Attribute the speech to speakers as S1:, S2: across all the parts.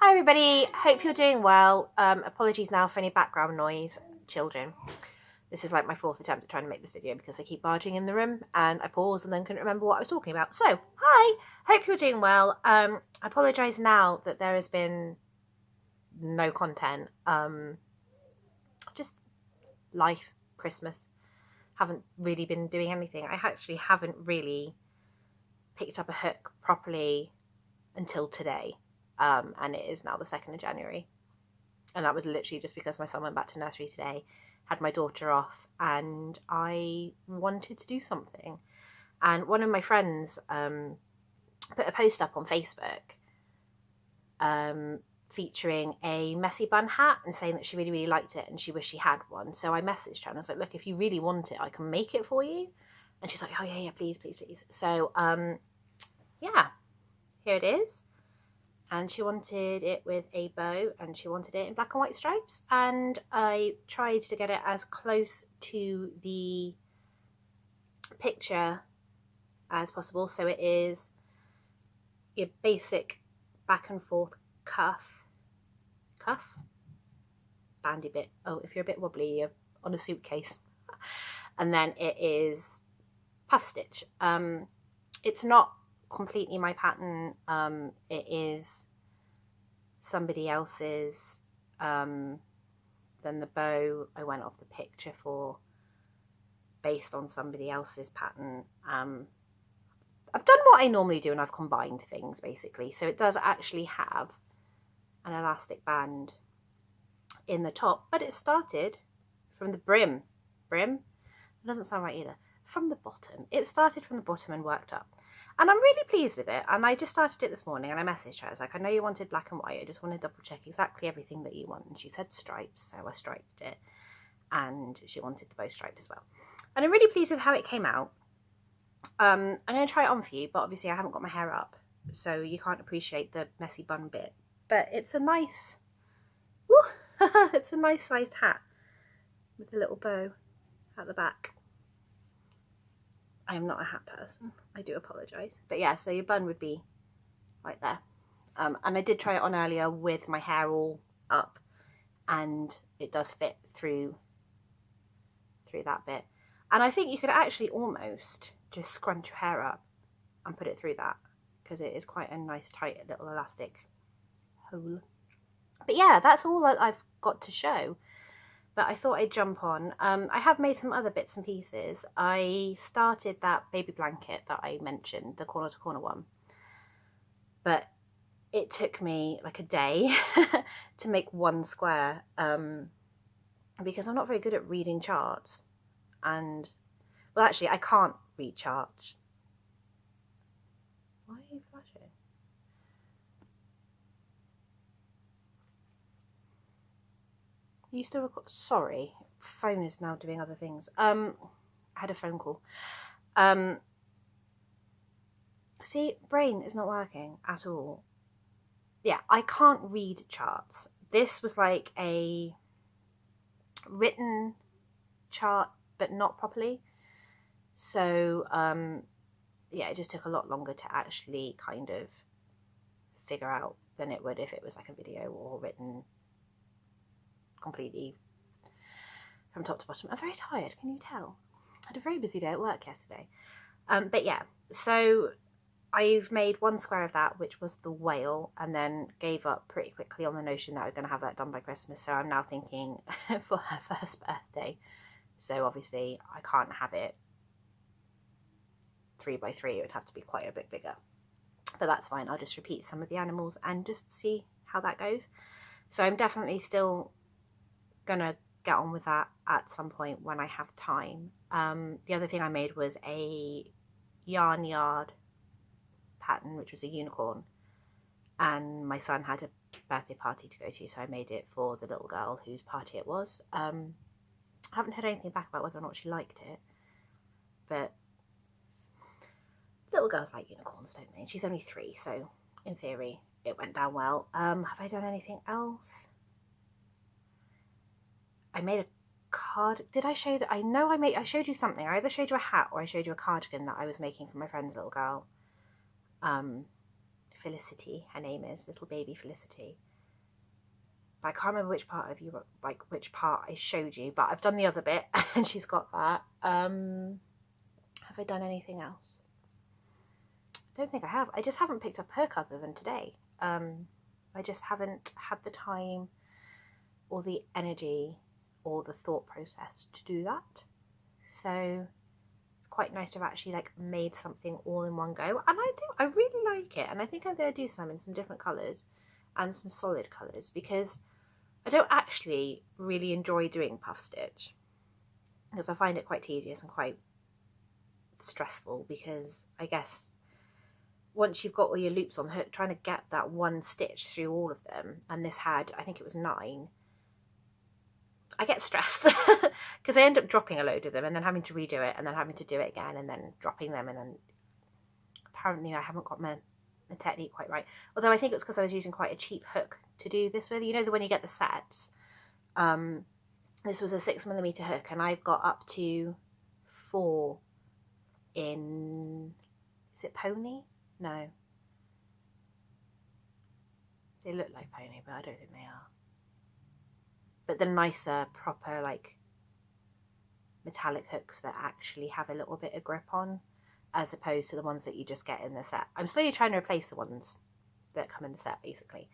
S1: Hi everybody, hope you're doing well. Apologies now for any background noise. Children. This is like my fourth attempt at trying to make this video because they keep barging in the room and I paused and then couldn't remember what I was talking about. So, hi, hope you're doing well. I apologise now that there has been no content. Just life, Christmas. Haven't really been doing anything. I actually haven't really picked up a hook properly until today. And it is now the 2nd of January. And that was literally just because my son went back to nursery today, had my daughter off, and I wanted to do something. And one of my friends put a post up on Facebook featuring a messy bun hat and saying that she really, really liked it and she wished she had one. So I messaged her and I was like, look, if you really want it, I can make it for you. And she's like, oh yeah, please, please, please. So yeah, here it is. And she wanted it with a bow and she wanted it in black and white stripes, and I tried to get it as close to the picture as possible. So it is your basic back and forth cuff, bandy bit. Oh, if you're a bit wobbly, you're on a suitcase. And then it is puff stitch. It's not completely my pattern. It is somebody else's. Then the bow I went off the picture for, based on somebody else's pattern. I've done what I normally do and I've combined things basically. So it does actually have an elastic band in the top, but it started from the brim. It doesn't sound right either. From the bottom. It started from the bottom and worked up. And I'm really pleased with it. And I just started it this morning and I messaged her. I was like, I know you wanted black and white. I just want to double check exactly everything that you want. And she said stripes. So I striped it. And she wanted the bow striped as well. And I'm really pleased with how it came out. I'm going to try it on for you. But obviously I haven't got my hair up. So you can't appreciate the messy bun bit. But it's a nice... it's a nice sized hat. With a little bow at the back. I am not a hat person. I do apologise. But yeah, so your bun would be right there. And I did try it on earlier with my hair all up. And it does fit through that bit. And I think you could actually almost just scrunch your hair up and put it through that. Because it is quite a nice tight little elastic hole. But yeah, that's all that I've got to show. But I thought I'd jump on. I have made some other bits and pieces. I started that baby blanket that I mentioned, the corner to corner one. But it took me like a day to make one square because I'm not very good at reading charts. And, well, actually, I can't read charts. Why are you flashing? You still record? Sorry, phone is now doing other things. I had a phone call. See, brain is not working at all. Yeah, I can't read charts. This was like a written chart, but not properly. So, yeah, it just took a lot longer to actually kind of figure out than it would if it was like a video or written completely from top to bottom. I'm very tired, can you tell? I had a very busy day at work yesterday. But yeah, so I've made one square of that, which was the whale, and then gave up pretty quickly on the notion that I was going to have that done by Christmas. So I'm now thinking for her first birthday. So obviously I can't have it 3x3. It would have to be quite a bit bigger. But that's fine. I'll just repeat some of the animals and just see how that goes. So I'm definitely still gonna get on with that at some point when I have time. The other thing I made was a yarn yard pattern, which was a unicorn, and my son had a birthday party to go to, so I made it for the little girl whose party it was. I haven't heard anything back about whether or not she liked it, but little girls like unicorns, don't they? And she's only 3, so in theory it went down well. Have I done anything else? I made a card. Did I show you that? I know I showed you something. I either showed you a hat or I showed you a cardigan that I was making for my friend's little girl. Felicity, her name is, little baby Felicity. but I can't remember which part which part I showed you, but I've done the other bit and she's got that. Have I done anything else? I don't think I have. I just haven't picked up Hook other than today. I just haven't had the time or the energy or the thought process to do that. So it's quite nice to have actually like made something all in one go. And I really like it. And I think I'm going to do some in some different colours and some solid colours, because I don't actually really enjoy doing puff stitch, because I find it quite tedious and quite stressful, because I guess once you've got all your loops on the hook, trying to get that one stitch through all of them, and this had, I think it was 9, I get stressed because I end up dropping a load of them and then having to redo it and then having to do it again and then dropping them, and then apparently I haven't got my technique quite right. Although I think it was because I was using quite a cheap hook to do this with. You know, the when you get the sets, this was a 6mm hook, and I've got up to 4 in, is it pony? No, they look like pony, but I don't think they are. But the nicer, proper, like, metallic hooks that actually have a little bit of grip on, as opposed to the ones that you just get in the set. I'm slowly trying to replace the ones that come in the set, basically.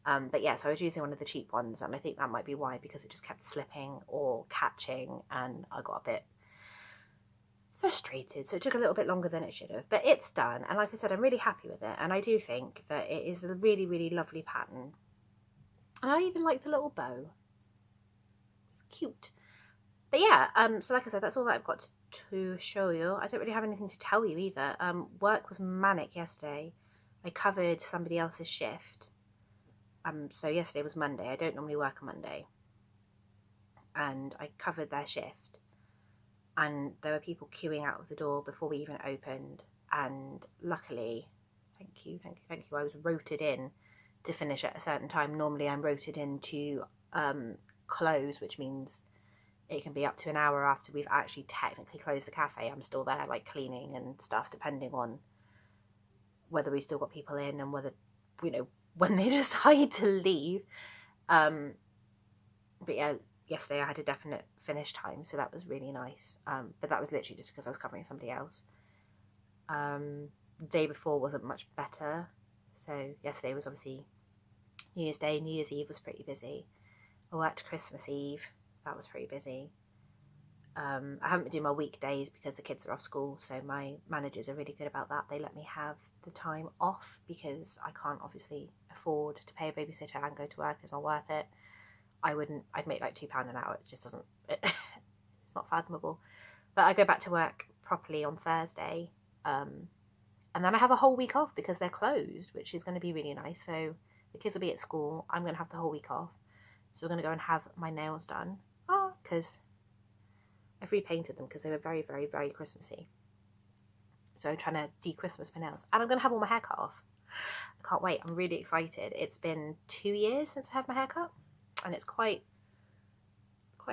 S1: But yeah, so I was using one of the cheap ones, and I think that might be why, because it just kept slipping or catching, and I got a bit frustrated. So it took a little bit longer than it should have, but it's done. And like I said, I'm really happy with it, and I do think that it is a really, really lovely pattern. And I even like the little bow. It's cute. But yeah, so like I said, that's all that I've got to show you. I don't really have anything to tell you either. Work was manic yesterday. I covered somebody else's shift. So yesterday was Monday. I don't normally work on Monday. And I covered their shift. And there were people queuing out of the door before we even opened. And luckily, thank you, I was rotated in to finish at a certain time. Normally I'm rotated in to close, which means it can be up to an hour after we've actually technically closed the cafe. I'm still there, like, cleaning and stuff, depending on whether we still got people in and whether, you know, when they decide to leave. But yeah, yesterday I had a definite finish time, so that was really nice. But that was literally just because I was covering somebody else. The day before wasn't much better. So yesterday was obviously New Year's Day. New Year's Eve was pretty busy. I worked Christmas Eve. That was pretty busy. I haven't been doing my weekdays because the kids are off school, so my managers are really good about that. They let me have the time off because I can't obviously afford to pay a babysitter and go to work. It's not worth it. I'd make like £2 an hour. It just doesn't, it's not fathomable. But I go back to work properly on Thursday. And then I have a whole week off because they're closed, which is going to be really nice. So the kids will be at school. I'm going to have the whole week off. So we're going to go and have my nails done. Because I've repainted them because they were very, very, very Christmassy. So I'm trying to de-Christmas my nails. And I'm going to have all my hair cut off. I can't wait. I'm really excited. It's been 2 years since I had my hair cut. And it's quite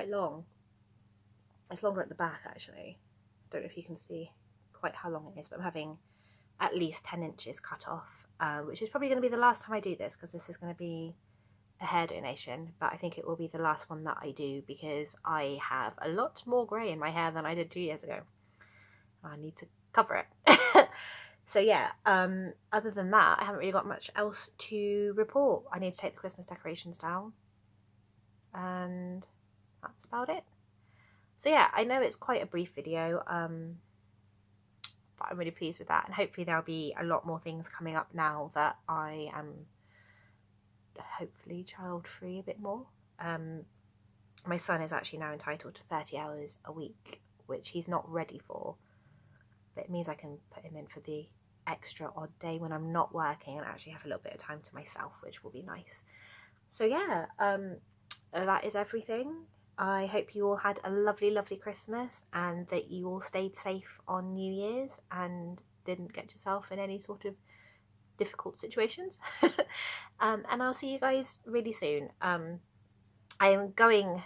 S1: long. It's longer at the back, actually. I don't know if you can see quite how long it is. But I'm having at least 10 inches cut off. Which is probably going to be the last time I do this, because this is going to be a hair donation, but I think it will be the last one that I do because I have a lot more grey in my hair than I did 2 years ago. I need to cover it. So yeah, other than that, I haven't really got much else to report. I need to take the Christmas decorations down, and that's about it. So yeah, I know it's quite a brief video, but I'm really pleased with that, and hopefully there'll be a lot more things coming up now that I am hopefully child free a bit more. My son is actually now entitled to 30 hours a week, which he's not ready for, but it means I can put him in for the extra odd day when I'm not working and actually have a little bit of time to myself, which will be nice. So yeah, that is everything. I hope you all had a lovely, lovely Christmas, and that you all stayed safe on New Year's and didn't get yourself in any sort of difficult situations. And I'll see you guys really soon. I am going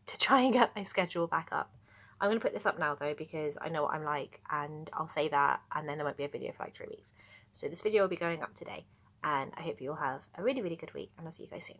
S1: to try and get my schedule back up. I'm going to put this up now though, because I know what I'm like, and I'll say that and then there won't be a video for like 3 weeks. So this video will be going up today, and I hope you all have a really, really good week, and I'll see you guys soon.